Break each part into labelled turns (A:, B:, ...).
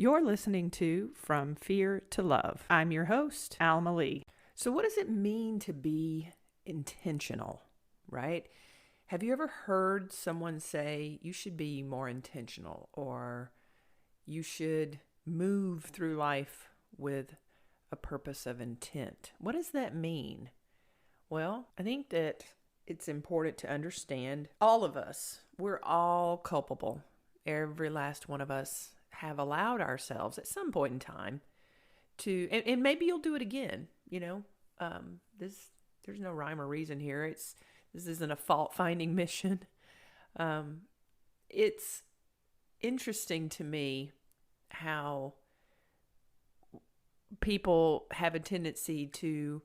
A: You're listening to From Fear to Love. I'm your host, Alma Lee. So what does it mean to be intentional, right? Have you ever heard someone say you should be more intentional, or you should move through life with a purpose of intent? What does that mean? Well, I think that it's important to understand all of us, we're all culpable. Every last one of us have allowed ourselves at some point in time to, and maybe you'll do it again, there's no rhyme or reason here. This isn't a fault-finding mission. It's interesting to me how people have a tendency to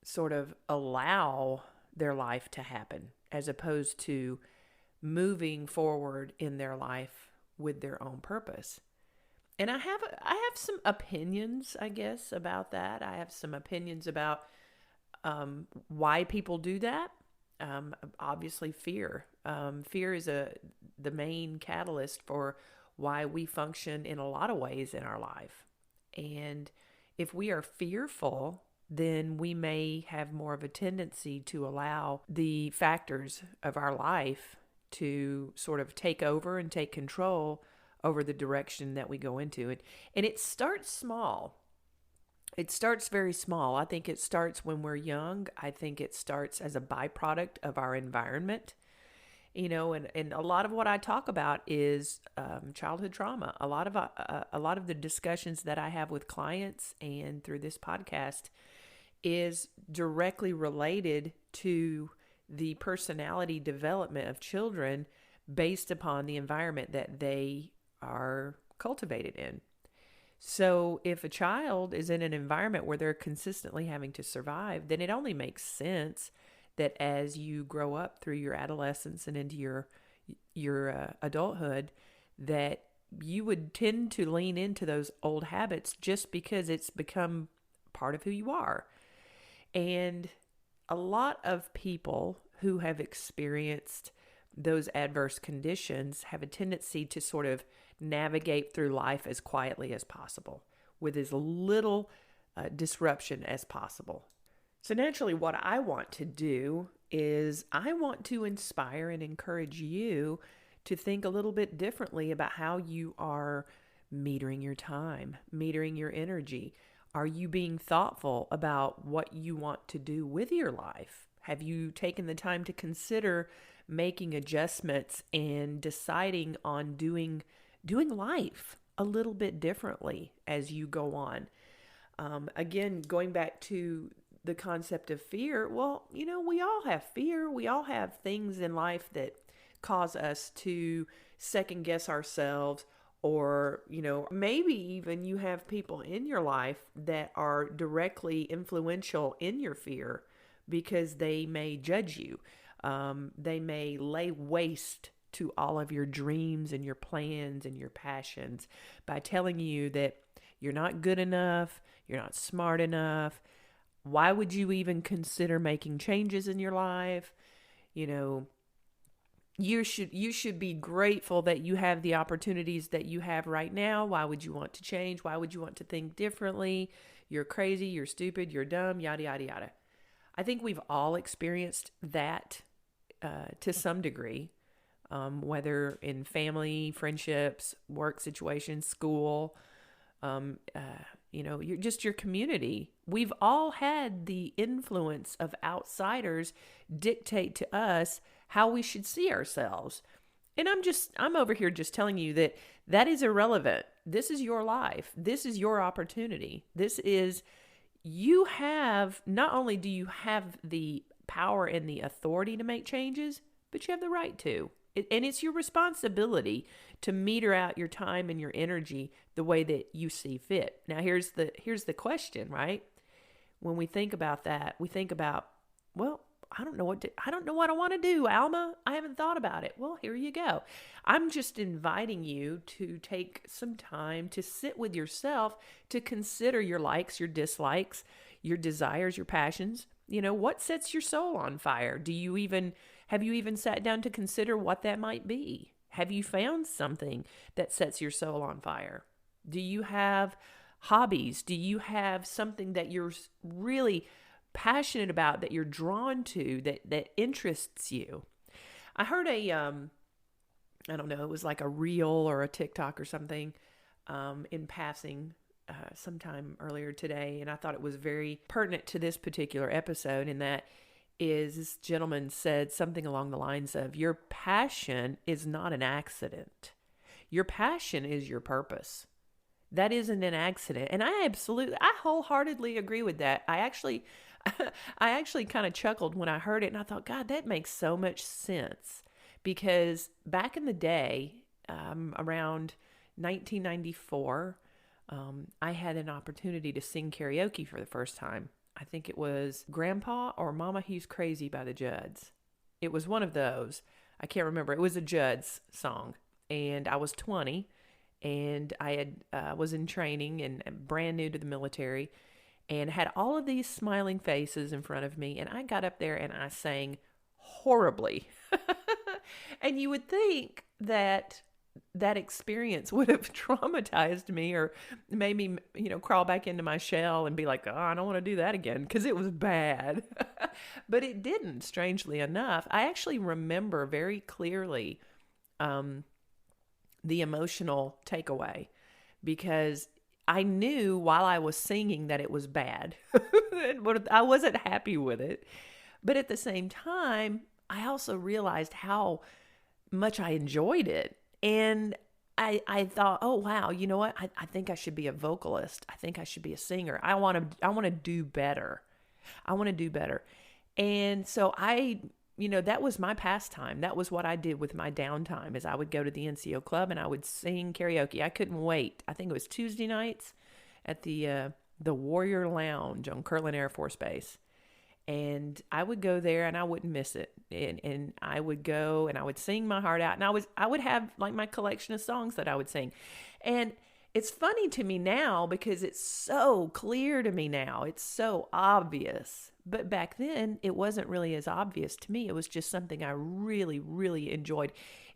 A: sort of allow their life to happen as opposed to moving forward in their life with their own purpose. And I have some opinions, I guess, about that. I have some opinions about why people do that. Obviously, fear. Fear is the main catalyst for why we function in a lot of ways in our life. And if we are fearful, then we may have more of a tendency to allow the factors of our life to sort of take over and take control over the direction that we go into. And it starts small. It starts very small. I think it starts when we're young. I think it starts as a byproduct of our environment. And a lot of what I talk about is childhood trauma. A lot of the discussions that I have with clients and through this podcast is directly related to the personality development of children based upon the environment that they are cultivated in. So if a child is in an environment where they're consistently having to survive, then it only makes sense that as you grow up through your adolescence and into your adulthood, that you would tend to lean into those old habits just because it's become part of who you are. And a lot of people who have experienced those adverse conditions have a tendency to sort of navigate through life as quietly as possible, with as little disruption as possible. So naturally, what I want to do is I want to inspire and encourage you to think a little bit differently about how you are metering your time, metering your energy. Are you being thoughtful about what you want to do with your life? Have you taken the time to consider making adjustments and deciding on doing life a little bit differently as you go on? Again, going back to the concept of fear, well, we all have fear. We all have things in life that cause us to second guess ourselves, or, maybe even you have people in your life that are directly influential in your fear because they may judge you. They may lay waste to all of your dreams and your plans and your passions by telling you that you're not good enough, you're not smart enough. Why would you even consider making changes in your life? You should be grateful that you have the opportunities that you have right now. Why would you want to change? Why would you want to think differently? You're crazy, you're stupid, you're dumb, yada, yada, yada. I think we've all experienced that to some degree, whether in family, friendships, work situations, school, your community. We've all had the influence of outsiders dictate to us how we should see ourselves. And I'm over here just telling you that is irrelevant. This is your life. This is your opportunity. Not only do you have the power and the authority to make changes, but you have the right to. And it's your responsibility to meter out your time and your energy the way that you see fit. Now, here's the question, right? When we think about that, we think about, well, I don't know what I want to do, Alma. I haven't thought about it. Well, here you go. I'm just inviting you to take some time to sit with yourself, to consider your likes, your dislikes, your desires, your passions. What sets your soul on fire? Have you even sat down to consider what that might be? Have you found something that sets your soul on fire? Do you have hobbies? Do you have something that you're really passionate about, that you're drawn to, that interests you? I heard I don't know, it was like a reel or a TikTok or something in passing sometime earlier today, and I thought it was very pertinent to this particular episode. And that is, this gentleman said something along the lines of, your passion is not an accident. Your passion is your purpose. That isn't an accident. And I wholeheartedly agree with that. I actually kind of chuckled when I heard it, and I thought, God, that makes so much sense. Because back in the day, around 1994, I had an opportunity to sing karaoke for the first time. I think it was Grandpa or Mama He's Crazy by the Judds. It was one of those. I can't remember. It was a Judds song. And I was 20, and I was in training and brand new to the military, and had all of these smiling faces in front of me. And I got up there and I sang horribly. And you would think that experience would have traumatized me or made me, crawl back into my shell and be like, oh, I don't want to do that again, because it was bad. But it didn't, strangely enough. I actually remember very clearly the emotional takeaway, because I knew while I was singing that it was bad. I wasn't happy with it. But at the same time, I also realized how much I enjoyed it. And I thought, oh, wow, you know what? I think I should be a vocalist. I think I should be a singer. I want to do better. I want to do better. And so that was my pastime. That was what I did with my downtime, is I would go to the NCO club and I would sing karaoke. I couldn't wait. I think it was Tuesday nights at the Warrior Lounge on Kirtland Air Force Base. And I would go there and I wouldn't miss it. And I would go and I would sing my heart out. And I would have like my collection of songs that I would sing. And it's funny to me now because it's so clear to me now. It's so obvious. But back then, it wasn't really as obvious to me. It was just something I really, really enjoyed.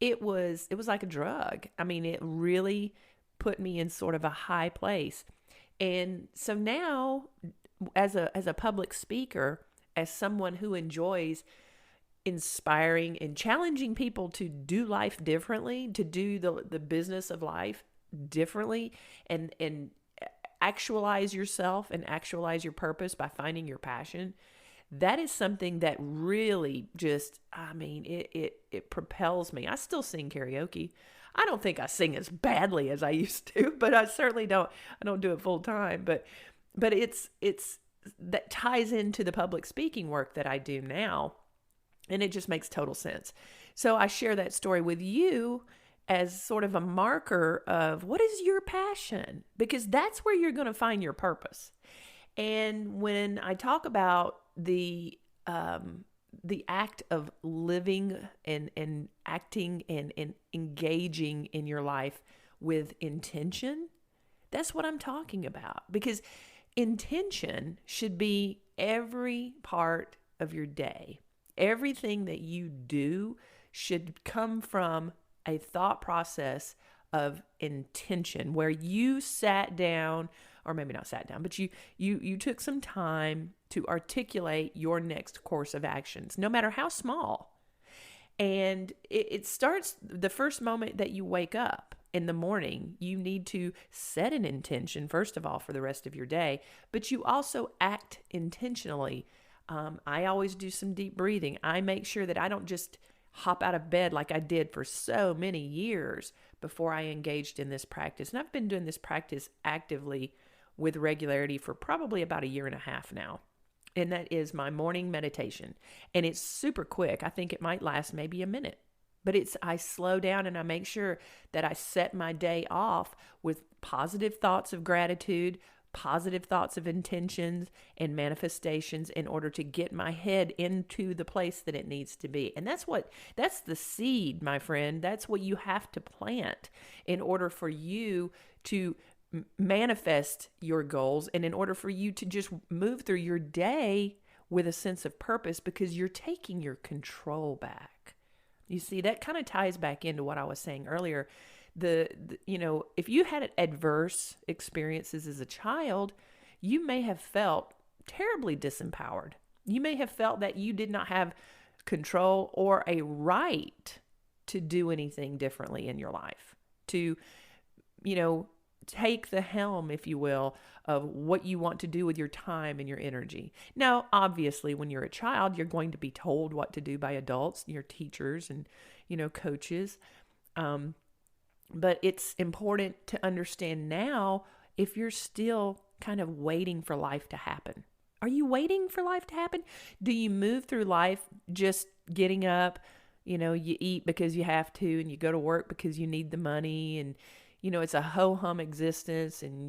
A: It was like a drug. I mean, it really put me in sort of a high place. And so now, as a public speaker, as someone who enjoys inspiring and challenging people to do life differently, to do the business of life differently, and actualize yourself and actualize your purpose by finding your passion, that is something that really just, it propels me. I still sing karaoke. I don't think I sing as badly as I used to, but I certainly don't do it full time. But it's that ties into the public speaking work that I do now. And it just makes total sense. So I share that story with you as sort of a marker of what is your passion, because that's where you're going to find your purpose. And when I talk about the act of living and acting and engaging in your life with intention, that's what I'm talking about. Because intention should be every part of your day. Everything that you do should come from a thought process of intention, where you sat down, or maybe not sat down, but you took some time to articulate your next course of actions, no matter how small. And it starts the first moment that you wake up in the morning. You need to set an intention, first of all, for the rest of your day, but you also act intentionally. I always do some deep breathing. I make sure that I don't just hop out of bed like I did for so many years before I engaged in this practice. And I've been doing this practice actively with regularity for probably about 1.5 years now. And that is my morning meditation. And it's super quick. I think it might last maybe a minute. But I slow down and I make sure that I set my day off with positive thoughts of gratitude, positive thoughts of intentions and manifestations, in order to get my head into the place that it needs to be. And that's the seed, my friend. That's what you have to plant in order for you to manifest your goals, and in order for you to just move through your day with a sense of purpose, because you're taking your control back. You see, that kind of ties back into what I was saying earlier, if you had adverse experiences as a child, you may have felt terribly disempowered. You may have felt that you did not have control or a right to do anything differently in your life, to, take the helm, if you will, of what you want to do with your time and your energy. Now, obviously, when you're a child, you're going to be told what to do by adults, your teachers and, coaches. But it's important to understand now if you're still kind of waiting for life to happen. Are you waiting for life to happen? Do you move through life just getting up, you eat because you have to, and you go to work because you need the money, and, it's a ho-hum existence, and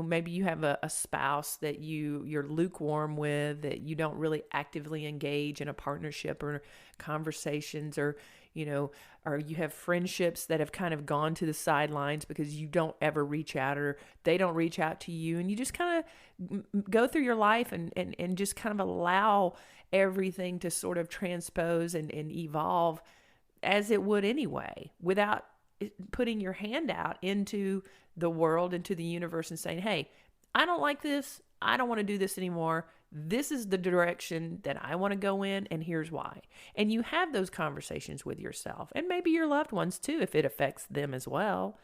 A: maybe you have a spouse that you're lukewarm with, that you don't really actively engage in a partnership or conversations, or you have friendships that have kind of gone to the sidelines because you don't ever reach out, or they don't reach out to you, and you just kind of go through your life and just kind of allow everything to sort of transpose and evolve as it would anyway, without putting your hand out into the world, into the universe, and saying, hey, I don't like this. I don't want to do this anymore. This is the direction that I want to go in, and here's why. And you have those conversations with yourself, and maybe your loved ones too, if it affects them as well.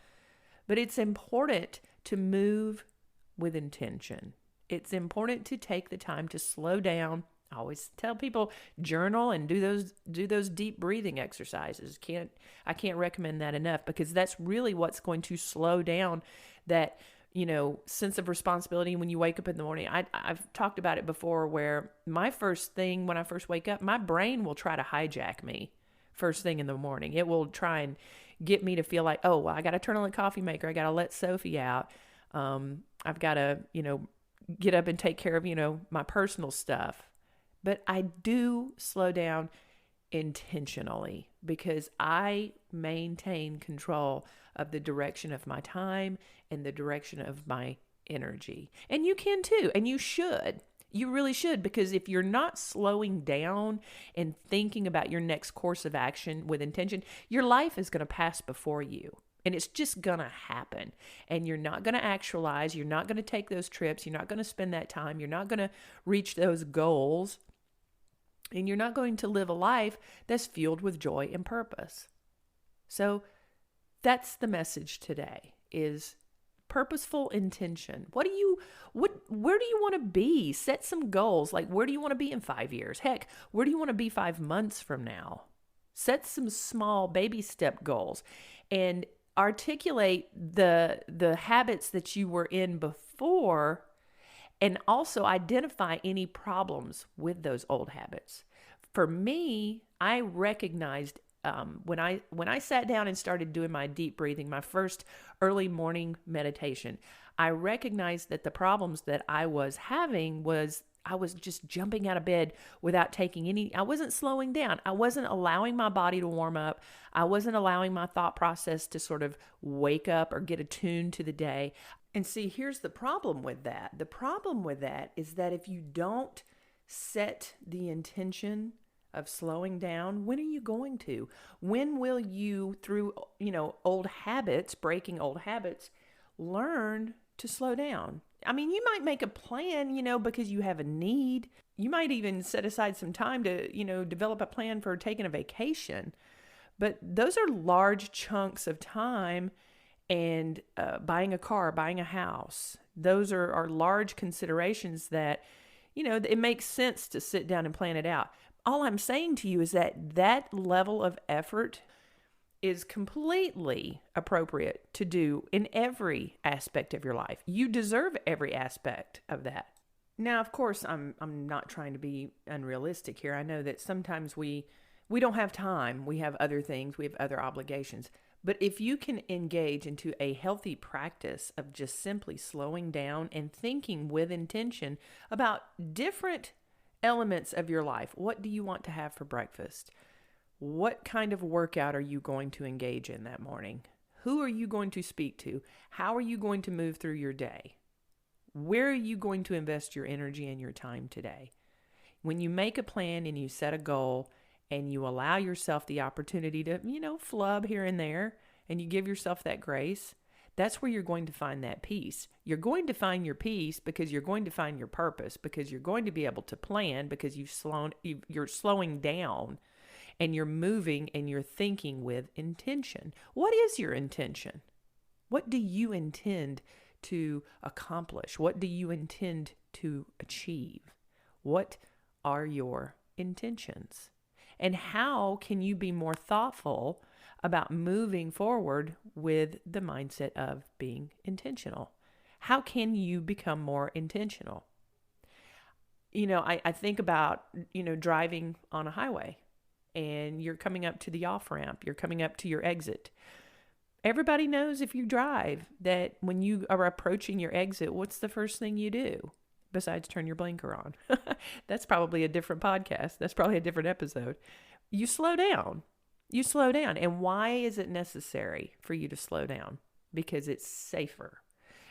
A: But it's important to move with intention. It's important to take the time to slow down. I always tell people, journal and do those deep breathing exercises. I can't recommend that enough, because that's really what's going to slow down that sense of responsibility when you wake up in the morning. I've talked about it before, where my first thing when I first wake up, my brain will try to hijack me first thing in the morning. It will try and get me to feel like, oh, well, I got to turn on the coffee maker. I got to let Sophie out. I've got to, get up and take care of, my personal stuff. But I do slow down intentionally, because I maintain control of the direction of my time and the direction of my energy. And you can too, and you should. You really should, because if you're not slowing down and thinking about your next course of action with intention, your life is going to pass before you. And it's just going to happen. And you're not going to actualize. You're not going to take those trips. You're not going to spend that time. You're not going to reach those goals. And you're not going to live a life that's fueled with joy and purpose. So that's the message today, is purposeful intention. Where do you want to be? Set some goals. Like, where do you want to be in 5 years? Heck, where do you want to be 5 months from now? Set some small baby step goals and articulate the habits that you were in before, and also identify any problems with those old habits. For me, I recognized when I sat down and started doing my deep breathing, my first early morning meditation, I recognized that the problems that I was having was I was just jumping out of bed without I wasn't slowing down. I wasn't allowing my body to warm up. I wasn't allowing my thought process to sort of wake up or get attuned to the day. And see, here's the problem with that. The problem with that is that if you don't set the intention of slowing down, when are you going to? When will you, through, old habits, breaking old habits, learn to slow down? I mean, you might make a plan, because you have a need. You might even set aside some time to, develop a plan for taking a vacation. But those are large chunks of time. And buying a car, buying a house, those are large considerations that, it makes sense to sit down and plan it out. All I'm saying to you is that level of effort is completely appropriate to do in every aspect of your life. You deserve every aspect of that. Now, of course, I'm not trying to be unrealistic here. I know that sometimes we don't have time. We have other things. We have other obligations. But if you can engage into a healthy practice of just simply slowing down and thinking with intention about different elements of your life. What do you want to have for breakfast? What kind of workout are you going to engage in that morning? Who are you going to speak to? How are you going to move through your day? Where are you going to invest your energy and your time today? When you make a plan and you set a goal and you allow yourself the opportunity to, flub here and there and you give yourself that grace, that's where you're going to find that peace. You're going to find your peace because you're going to find your purpose, because you're going to be able to plan, because you're slowing down and you're moving and you're thinking with intention. What is your intention? What do you intend to accomplish? What do you intend to achieve? What are your intentions? And how can you be more thoughtful about moving forward with the mindset of being intentional? How can you become more intentional? I think about, driving on a highway and you're coming up to the off ramp, you're coming up to your exit. Everybody knows if you drive that when you are approaching your exit, what's the first thing you do besides turn your blinker on? That's probably a different podcast. That's probably a different episode. You slow down. You slow down. And why is it necessary for you to slow down? Because it's safer.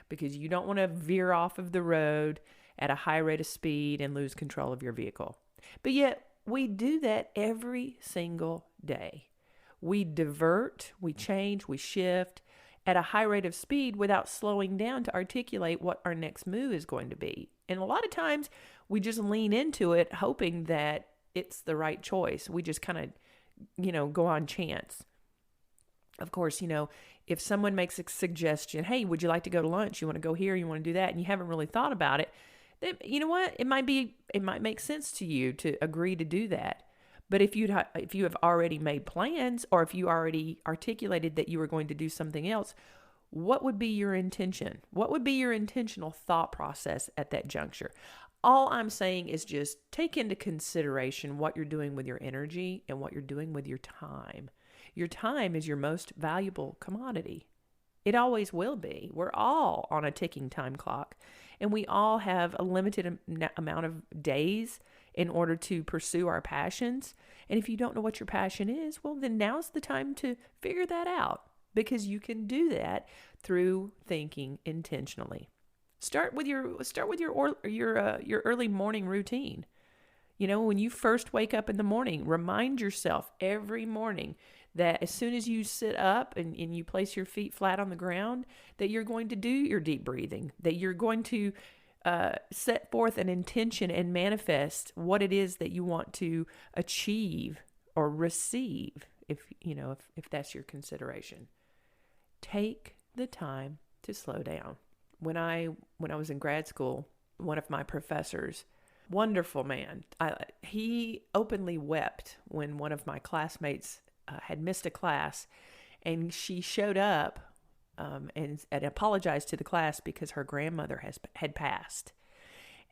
A: Because you don't want to veer off of the road at a high rate of speed and lose control of your vehicle. But yet we do that every single day. We divert, we change, we shift at a high rate of speed without slowing down to articulate what our next move is going to be. And a lot of times we just lean into it hoping that it's the right choice. We just kind of, go on chance. Of course, if someone makes a suggestion, hey, would you like to go to lunch? You want to go here, you want to do that, and you haven't really thought about it, then you know what? It might make sense to you to agree to do that. But if you have already made plans, or if you already articulated that you were going to do something else, what would be your intention? What would be your intentional thought process at that juncture? All I'm saying is just take into consideration what you're doing with your energy and what you're doing with your time. Your time is your most valuable commodity. It always will be. We're all on a ticking time clock, and we all have a limited amount of days in order to pursue our passions. And if you don't know what your passion is, well, then now's the time to figure that out, because you can do that through thinking intentionally. Start with your early morning routine. When you first wake up in the morning, remind yourself every morning that as soon as you sit up and you place your feet flat on the ground, that you're going to do your deep breathing, that you're going to set forth an intention and manifest what it is that you want to achieve or receive, if that's your consideration. Take the time to slow down. When I was in grad school, one of my professors, wonderful man, he openly wept when one of my classmates had missed a class, and she showed up and apologized to the class because her grandmother had passed.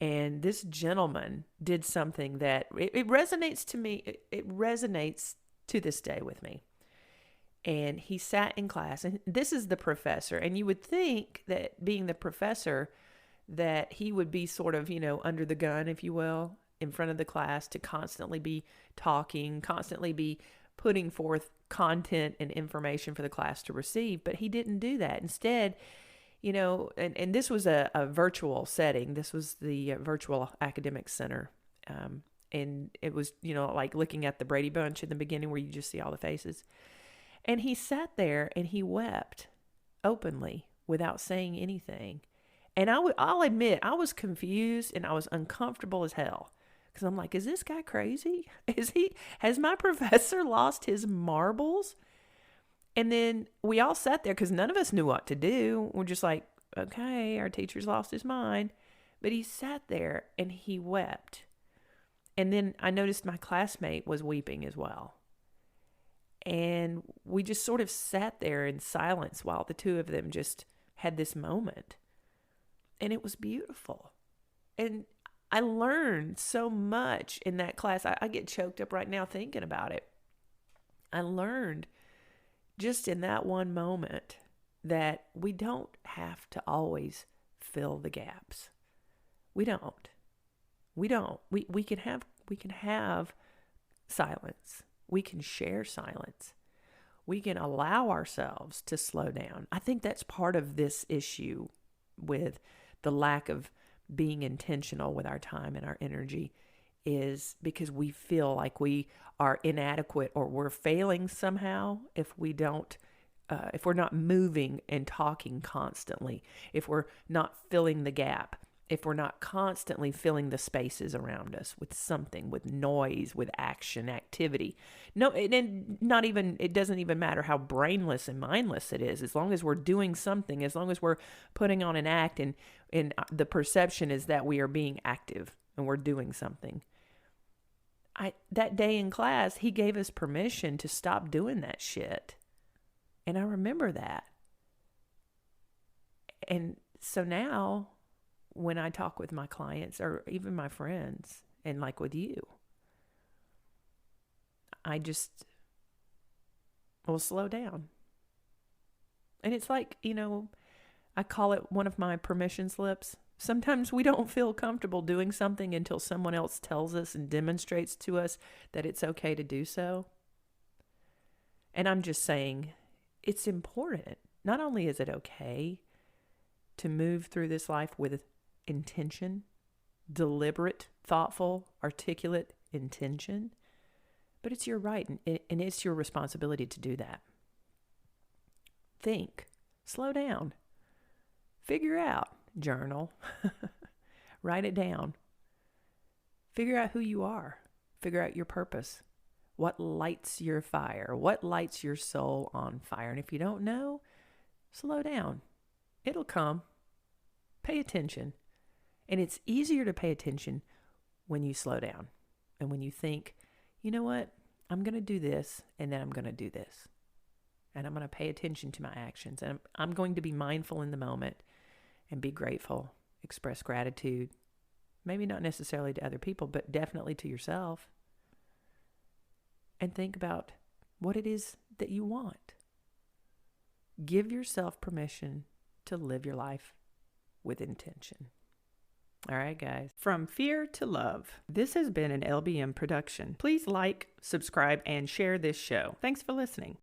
A: And this gentleman did something that it resonates to me. It resonates to this day with me. And he sat in class, and this is the professor. And you would think that being the professor, that he would be sort of, under the gun, if you will, in front of the class, to constantly be talking, constantly be putting forth content and information for the class to receive. But he didn't do that. Instead, and this was a virtual setting. This was the virtual academic center. And it was, like looking at the Brady Bunch in the beginning where you just see all the faces. And he sat there and he wept openly without saying anything. And I'll admit, I was confused and I was uncomfortable as hell. Because I'm like, is this guy crazy? Has my professor lost his marbles? And then we all sat there because none of us knew what to do. We're just like, okay, our teacher's lost his mind. But he sat there and he wept. And then I noticed my classmate was weeping as well. And we just sort of sat there in silence while the two of them just had this moment. And it was beautiful. And I learned so much in that class. I get choked up right now thinking about it. I learned just in that one moment that we don't have to always fill the gaps. We don't. We can have silence. We can share silence. We can allow ourselves to slow down. I think that's part of this issue with the lack of being intentional with our time and our energy, is because we feel like we are inadequate or we're failing somehow if we don't if we're not moving and talking constantly, if we're not filling the gap, if we're not constantly filling the spaces around us with something, with noise, with action, activity. No, and not even, it doesn't even matter how brainless and mindless it is. As long as we're doing something, as long as we're putting on an act, and the perception is that we are being active and we're doing something. That day in class, he gave us permission to stop doing that shit. And I remember that. And so now, when I talk with my clients or even my friends, and like with you, I just will slow down. And it's like, I call it one of my permission slips. Sometimes we don't feel comfortable doing something until someone else tells us and demonstrates to us that it's okay to do so. And I'm just saying, it's important. Not only is it okay to move through this life with intention, deliberate, thoughtful, articulate intention, but it's your right and it's your responsibility to do that. Think, slow down, figure out, journal, write it down, figure out who you are, figure out your purpose. What lights your fire? What lights your soul on fire? And if you don't know, slow down. It'll come. Pay attention. And it's easier to pay attention when you slow down and when you think, you know what? I'm going to do this, and then I'm going to do this. And I'm going to pay attention to my actions. And I'm going to be mindful in the moment and be grateful, express gratitude. Maybe not necessarily to other people, but definitely to yourself. And think about what it is that you want. Give yourself permission to live your life with intention. All right, guys. From fear to love. This has been an LBM production. Please like, subscribe, and share this show. Thanks for listening.